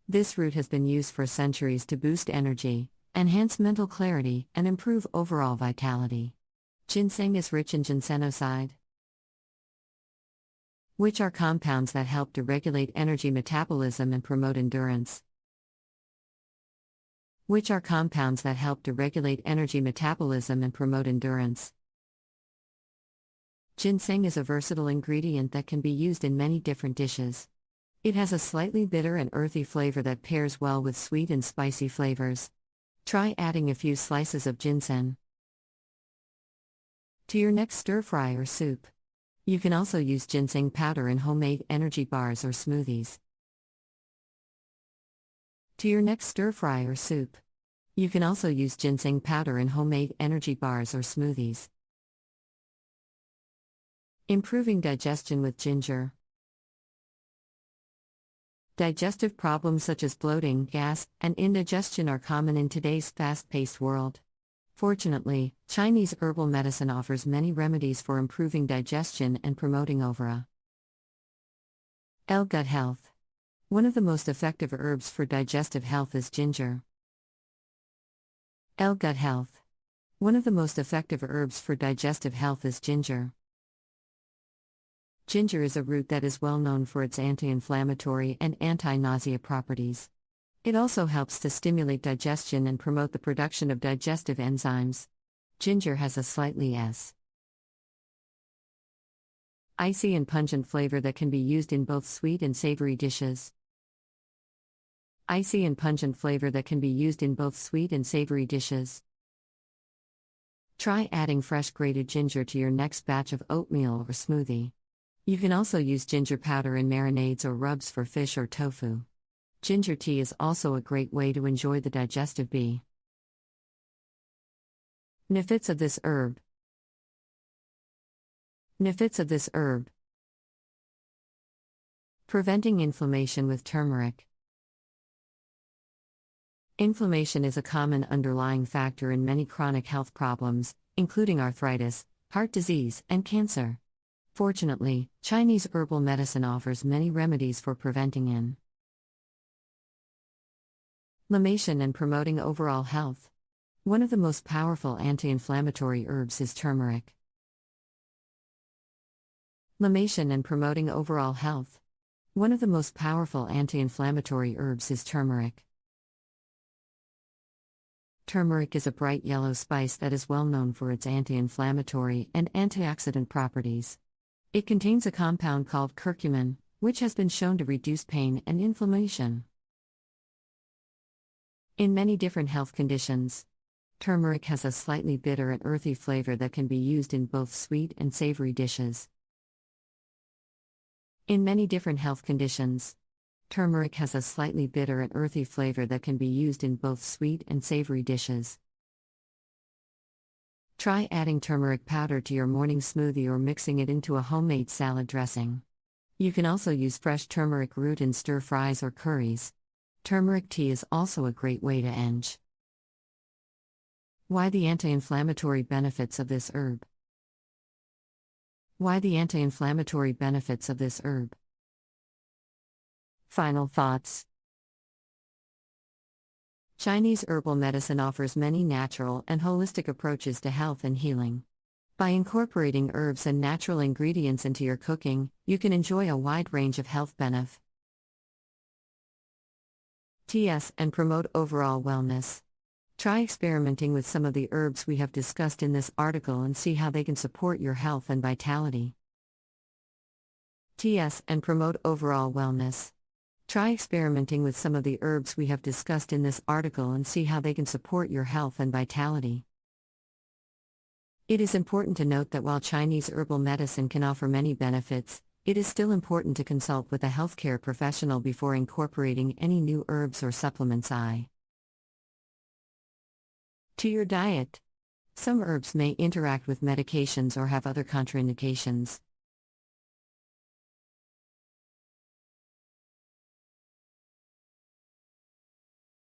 This root has been used for centuries to boost energy, enhance mental clarity, and improve overall vitality. Ginseng is rich in ginsenoside, which are compounds that help to regulate energy metabolism and promote endurance. Which are compounds that help to regulate energy metabolism and promote endurance. Ginseng is a versatile ingredient that can be used in many different dishes. It has a slightly bitter and earthy flavor that pairs well with sweet and spicy flavors. Try adding a few slices of ginseng to your next stir-fry or soup. You can also use ginseng powder in homemade energy bars or smoothies. To your next stir-fry or soup. You can also use ginseng powder in homemade energy bars or smoothies. Improving digestion with ginger. Digestive problems such as bloating, gas, and indigestion are common in today's fast-paced world. Fortunately, Chinese herbal medicine offers many remedies for improving digestion and promoting overall gut health. One of the most effective herbs for digestive health is ginger. Gut health. One of the most effective herbs for digestive health is ginger. Ginger is a root that is well known for its anti-inflammatory and anti-nausea properties. It also helps to stimulate digestion and promote the production of digestive enzymes. Ginger has a slightly icy and pungent flavor that can be used in both sweet and savory dishes. Icy and pungent flavor that can be used in both sweet and savory dishes. Try adding fresh grated ginger to your next batch of oatmeal or smoothie. You can also use ginger powder in marinades or rubs for fish or tofu. Ginger tea is also a great way to enjoy the digestive benefits of this herb. Benefits of this herb. Preventing inflammation with turmeric. Inflammation is a common underlying factor in many chronic health problems, including arthritis, heart disease, and cancer. Fortunately, Chinese herbal medicine offers many remedies for preventing inflammation and promoting overall health. One of the most powerful anti-inflammatory herbs is turmeric. Inflammation and promoting overall health. One of the most powerful anti-inflammatory herbs is turmeric. Turmeric is a bright yellow spice that is well known for its anti-inflammatory and antioxidant properties. It contains a compound called curcumin, which has been shown to reduce pain and inflammation in many different health conditions. Turmeric has a slightly bitter and earthy flavor that can be used in both sweet and savory dishes. In many different health conditions. Turmeric has a slightly bitter and earthy flavor that can be used in both sweet and savory dishes. Try adding turmeric powder to your morning smoothie or mixing it into a homemade salad dressing. You can also use fresh turmeric root in stir-fries or curries. Turmeric tea is also a great way to enjoy. Why the anti-inflammatory benefits of this herb? Why the anti-inflammatory benefits of this herb? Final thoughts. Chinese herbal medicine offers many natural and holistic approaches to health and healing. By incorporating herbs and natural ingredients into your cooking, you can enjoy a wide range of health benefits and promote overall wellness. Try experimenting with some of the herbs we have discussed in this article and see how they can support your health and vitality. And promote overall wellness. Try experimenting with some of the herbs we have discussed in this article and see how they can support your health and vitality. It is important to note that while Chinese herbal medicine can offer many benefits, it is still important to consult with a healthcare professional before incorporating any new herbs or supplements to your diet. Some herbs may interact with medications or have other contraindications.